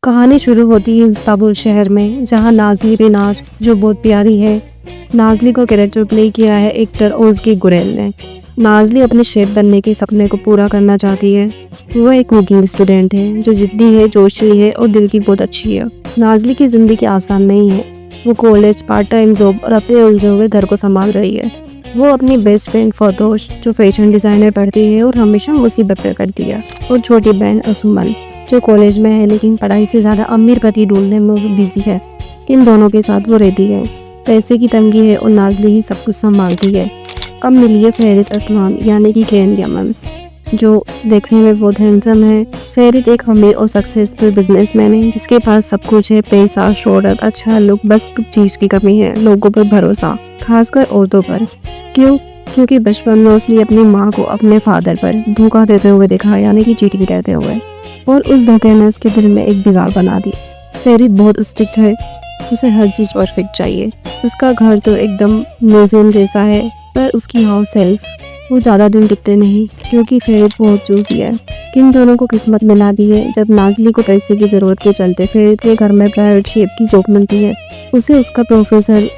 कहानी शुरू होती है इस्तांबुल शहर में, जहाँ नाज़ली बिनात जो बहुत प्यारी है। नाज़ली को कैरेक्टर प्ले किया है एक्टर ओज़गी गुरेल ने। नाज़ली अपने शेफ बनने के सपने को पूरा करना चाहती है। वह एक वर्किंग स्टूडेंट है जो जिद्दी है, जोशी है और दिल की बहुत अच्छी है। नाज़ली की ज़िंदगी आसान नहीं है। वो कॉलेज, पार्ट टाइम जॉब और अपने उलझे हुए घर को संभाल रही है। वो अपनी बेस्ट फ्रेंड फतोश जो फैशन डिज़ाइनर पढ़ती है और हमेशा मुसीबत पे करती है, और छोटी बहन असुमन जो कॉलेज में है लेकिन पढ़ाई से ज़्यादा अमीर पति ढूंढने में बिजी है। इन दोनों के साथ वो रहती है। पैसे की तंगी है और नाज़ली ही सब कुछ संभालती है। अब मिली है फेरित असलान यानी कि क्लेन यमन, जो देखने में बहुत हैंडसम है। फेरित एक अमीर और सक्सेसफुल बिजनेसमैन है जिसके पास सब कुछ है, पैसा, शोहरत, अच्छा लुक, बस कुछ चीज़ की कमी है, लोगों पर भरोसा, खासकर औरतों पर। क्यों? क्योंकि बचपन में उसने अपनी माँ को अपने फादर पर धोखा देते हुए देखा, यानी कि चीटिंग करते हुए, और उस धोखे ने उसके दिल में एक दीवार बना दी। फेरित बहुत स्ट्रिक्ट है, उसे हर चीज़ परफेक्ट चाहिए। उसका घर तो एकदम म्यूजियम जैसा है, पर उसकी हाउस सेल्फ वो ज़्यादा दिन टिकते नहीं, क्योंकि फेरित बहुत चूसी है। इन दोनों को किस्मत मिला दी है जब नाज़ली को पैसे की ज़रूरत के चलते फेरित के घर में प्राइवेट शेफ की जॉब मिलती है। उसे उसका प्रोफेसर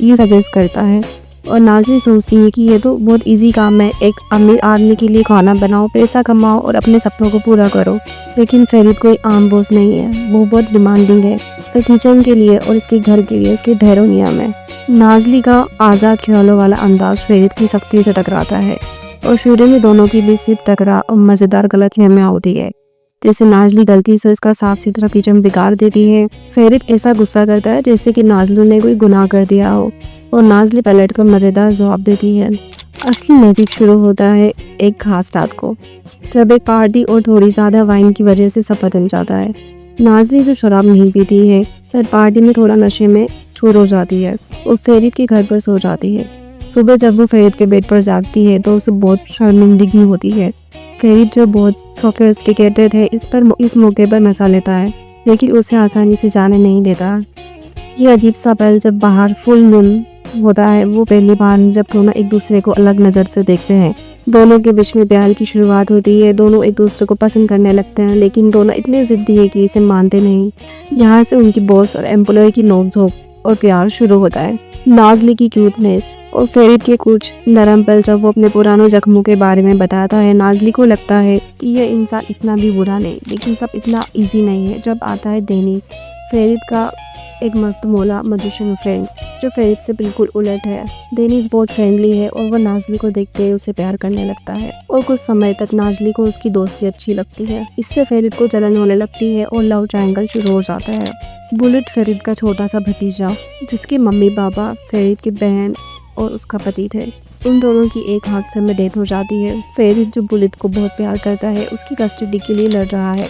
ये सजेस्ट करता है, और नाज़ली सोचती है कि ये तो बहुत इजी काम है, एक अमीर आदमी के लिए खाना बनाओ, पैसा कमाओ और अपने सपनों को पूरा करो। लेकिन फेरित कोई आम बॉस नहीं है, वो बहुत डिमांडिंग है। तो किचन के लिए और उसके घर के लिए उसके ढेरों नियम है। नाज़ली का आज़ाद ख्यालों वाला अंदाज फेरित की सख्ती से टकराता है, और शुरू में दोनों की बीच सिर्फ टकराव और मज़ेदार गलतफहमियां होती है। जैसे नाज़ली गलती से उसका साफ सुथरा किचन बिगाड़ देती है। फेरित ऐसा गुस्सा करता है जैसे कि नाज़ली ने कोई गुनाह कर दिया हो, और नाज़ली पलट कर मज़ेदार जवाब देती है। असली मैजिक शुरू होता है एक खास रात को, जब एक पार्टी और थोड़ी ज़्यादा वाइन की वजह से सब बदल जाता है। नाज़ली जो शराब नहीं पीती है, पर पार्टी में थोड़ा नशे में चूर हो जाती है और फेरित के घर पर सो जाती है। सुबह जब वो फेरित के बेड पर जागती है तो उसे बहुत शर्मिंदगी होती है। फेरित जो बहुत सोफिस्टिकेटेड है, इस मौके पर मजा लेता है, लेकिन उसे आसानी से जाने नहीं देता। ये अजीब सा पल जब बाहर फुल मून होता है, वो पहली बार जब दोनों एक दूसरे को अलग नज़र से देखते हैं। दोनों के बीच में प्यार की शुरुआत होती है। दोनों एक दूसरे को पसंद करने लगते हैं, लेकिन दोनों इतने जिद्दी है कि इसे मानते नहीं। यहाँ से उनकी बॉस और एम्प्लॉय की नोकझोंक और प्यार शुरू होता है। नाज़ली की क्यूटनेस और फेरित के कुछ नरम पल जब वो अपने पुरानों जख्मों के बारे में बताता है, नाज़ली को लगता है कि यह इंसान इतना भी बुरा नहीं, लेकिन सब इतना ईजी नहीं है। जब आता है डेनिस, फेरित का एक मस्त मौला मजिशियन फ्रेंड, जो फेरित से बिल्कुल उलट है। डेनिस बहुत फ्रेंडली है और वह नाज़ली को देखते ही उसे प्यार करने लगता है, और कुछ समय तक नाज़ली को उसकी दोस्ती अच्छी लगती है। इससे फेरित को जलन होने लगती है और लव ट्रायंगल शुरू हो जाता है। बुलेट फेरित का छोटा सा भतीजा, जिसके मम्मी पापा फेरित की बहन और उसका पति थे। उन दोनों की एक हादसे में डेथ हो जाती है। फेरित जो बुलेट को बहुत प्यार करता है, उसकी कस्टडी के लिए लड़ रहा है।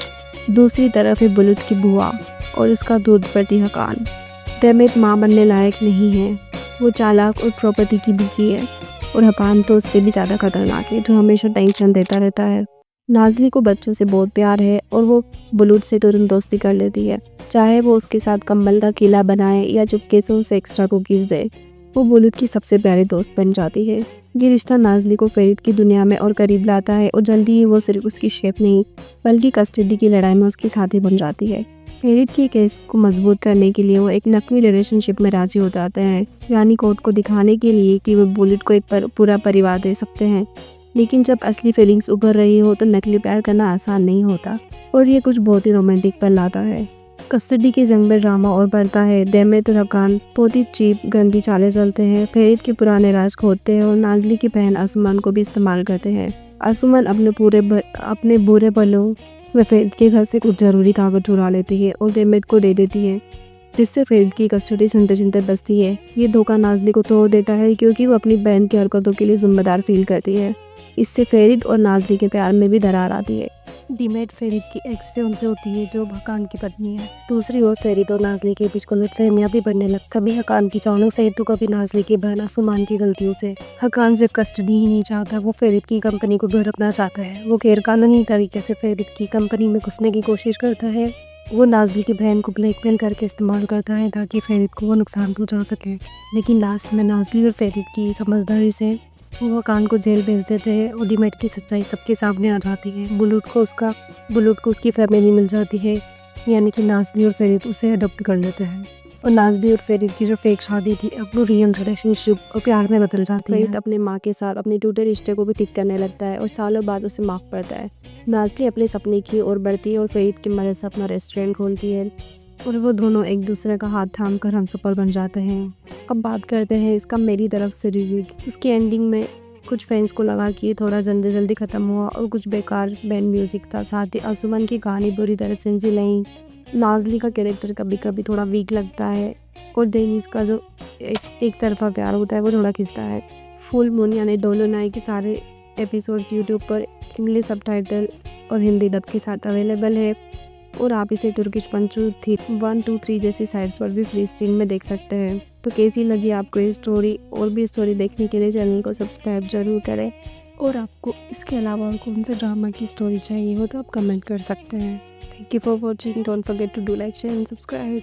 दूसरी तरफ है बुलेट की बुआ और उसका दूध प्रति हकान। डेमेट माँ बनने लायक नहीं है, वो चालाक और प्रॉपर्टी की भूखी है, और हकान तो उससे भी ज़्यादा खतरनाक है, जो हमेशा टेंशन देता रहता है। नाज़ली को बच्चों से बहुत प्यार है और वो बुलेट से तुरंत दोस्ती कर लेती है, चाहे वो उसके साथ कंबल का किला बनाए या चुपके से उसे एक्स्ट्रा कुकीज़ दे। वो बुलेट की सबसे प्यारी दोस्त बन जाती है। ये रिश्ता नाज़ली को फेरित की दुनिया में और करीब लाता है, और जल्दी ही वो सिर्फ उसकी शेफ नहीं बल्कि कस्टडी की लड़ाई में उसकी साथी बन जाती है। फेरित के केस को मजबूत करने के लिए वो एक नकली रिलेशनशिप में राजी हो जाते हैं, यानी कोर्ट को दिखाने के लिए कि वो बुलेट को एक पूरा परिवार दे सकते हैं। लेकिन जब असली फीलिंग्स उभर रही हो तो नकली प्यार करना आसान नहीं होता, और ये कुछ बहुत ही रोमांटिक पल लाता है। कस्टडी के जंग में ड्रामा और बढ़ता है। डेमेट और हकान बहुत ही चीप गंदी चालें चलते हैं, फेरित के पुराने राज खोदते हैं और नाज़ली की बहन आसुमान को भी इस्तेमाल करते हैं। आसुमान अपने बुरे पलों में फेरित के घर से कुछ ज़रूरी कागज चुरा लेती है और डेमेट को दे देती है, जिससे फेरित की कस्टडी सुनते सुनते बचती है। ये धोखा नाज़ली को तोड़ देता है, क्योंकि वो अपनी बहन की हरकतों के लिए जिम्मेदार फील करती है। इससे फेरित और नाज़ली के प्यार में भी दरार आती है। डीमेट फेरित की एक्स फियांसे होती है, जो हकान की पत्नी है। दूसरी ओर फेरित और नाज़ली के बीच गलतफहमियां भी बढ़ने लग, कभी हकान की चालों से तो कभी नाज़ली की बहन आसुमान की गलतियों से। हकान सिर्फ कस्टडी ही नहीं चाहता, वो फेरित की कंपनी को भड़कना चाहता है। वो गैरकानूनी तरीके से फेरित की कंपनी में घुसने की कोशिश करता है। वो नाज़ली की बहन को ब्लैकमेल करके इस्तेमाल करता है ताकि फेरित को वो नुकसान पहुँचा सके। लेकिन लास्ट में नाज़ली और फेरित की समझदारी से वो हकान को जेल भेज देते हैं, और डीमेट की सच्चाई सबके सामने आ जाती है। बुलेट को उसकी फैमिली मिल जाती है, यानी कि नाज़ली और फ़रीद उसे अडॉप्ट कर लेते हैं और नाज़ली और फ़रीद की जो फेक शादी थी अब वो रियल रिलेशनशिप और प्यार में बदल जाती है। फ़रीद अपने माँ के साथ अपने टूटे रिश्ते को भी ठीक करने लगता है और सालों बाद उसे माफ़ करता है। नाज़ली अपने सपने की ओर बढ़ती है और फ़रीद की मदद से अपना रेस्टोरेंट खोलती है और वो दोनों एक दूसरे का हाथ थाम कर हमसफ़र बन जाते हैं। अब बात करते हैं इसका मेरी तरफ से रिव्यू। इसकी एंडिंग में कुछ फैंस को लगा कि ये थोड़ा जल्दी जल्दी ख़त्म हुआ और कुछ बेकार बैंड म्यूज़िक था। साथ ही आसुमन की कहानी बुरी तरह समझी नहीं। नाज़ली का कैरेक्टर कभी कभी थोड़ा वीक लगता है और डेनिस का जो एक तरफा प्यार होता है वो थोड़ा खिंचता है। फुल मून यानी डोलो नाई के सारे एपिसोड्स यूट्यूब पर इंग्लिश सबटाइटल और हिंदी डब के साथ अवेलेबल है और आप इसे तुर्किश पंचू थी 1 2 3 जैसी साइट्स पर भी फ्री स्ट्रीम में देख सकते हैं। तो कैसी लगी आपको ये स्टोरी? और भी स्टोरी देखने के लिए चैनल को सब्सक्राइब जरूर करें और आपको इसके अलावा और कौन से ड्रामा की स्टोरी चाहिए हो तो आप कमेंट कर सकते हैं। Thank you for watching. Don't forget to do like share and subscribe.